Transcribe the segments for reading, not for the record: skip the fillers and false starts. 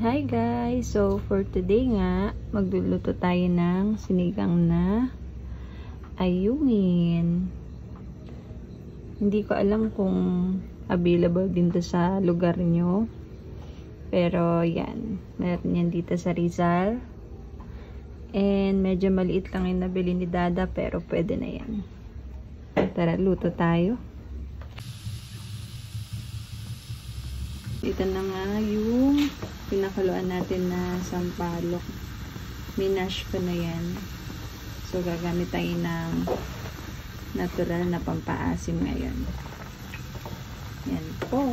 Hi guys! So for today nga, magluluto tayo ng sinigang na ayungin. Hindi ko alam kung available din to sa lugar nyo. Pero yan, meron yan dito sa Rizal. And medyo maliit lang yung nabili ni Dada pero pwede na yan. Tara, luto tayo. Ito na nga yung pinakuluan natin na sampalok. Minash ko na yan. So, gagamit tayo ng natural na pampaasim ngayon. Yan po.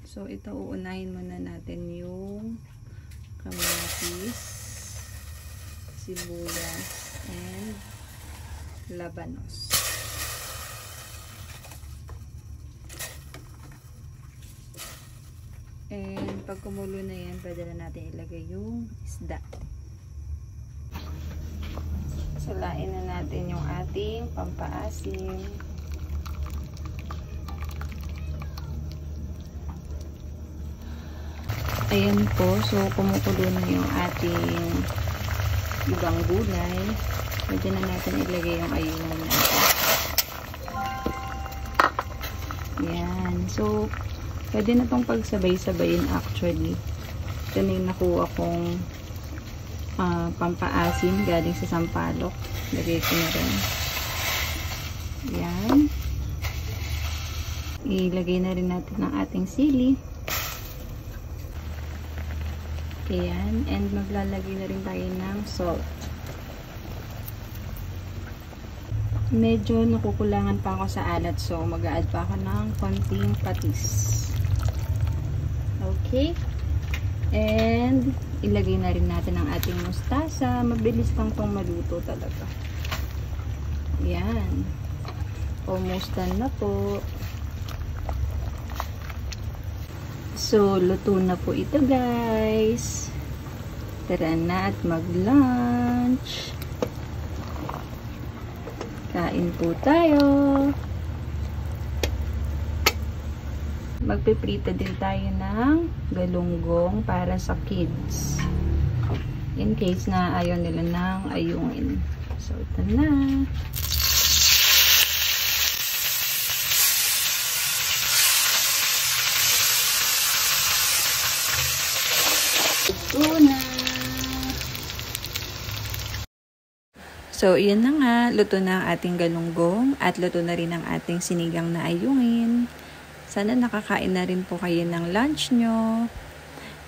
So ito uunahin muna natin yung kamatis, sibuyas, and labanos. And pag kumulo na yan, pwede na natin ilagay yung isda. Salain na natin yung ating pampaasim. Ayan po, so kumukulo na yung ating ibang gulay. Pwede na natin ilagay yung ayunan natin. Ayan, so pwede na itong pagsabay-sabayin actually. Ito na yung nakuha kong pampaasim galing sa sampalok. Lagay ko na rin. Ayan. Ilagay na rin natin ang ating sili. Ayan. And maglalagay na rin tayo ng salt. Medyo nakukulangan pa ako sa alat, so mag-a-add pa ako ng konting patis. Okay. And ilagay na rin natin ang ating mustasa. Mabilis lang itong maluto talaga. Ayan. Almost done na po. So, luto na po ito guys. Tara na at mag-lunch. Kain po tayo. Magpiprito din tayo ng galunggong para sa kids. In case na ayaw nila ng ayungin. So, ito na. Ito na. So, iyan na nga. Luto na ang ating galunggong at luto na rin ang ating sinigang na ayungin. Sana nakakain na rin po kayo ng lunch nyo.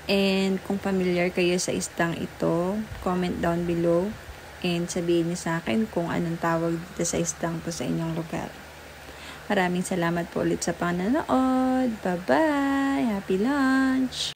And kung familiar kayo sa istang ito, comment down below. And sabihin niyo sa akin kung anong tawag dito sa istang to sa inyong lugar. Maraming salamat po ulit sa panonood. Bye-bye! Happy lunch!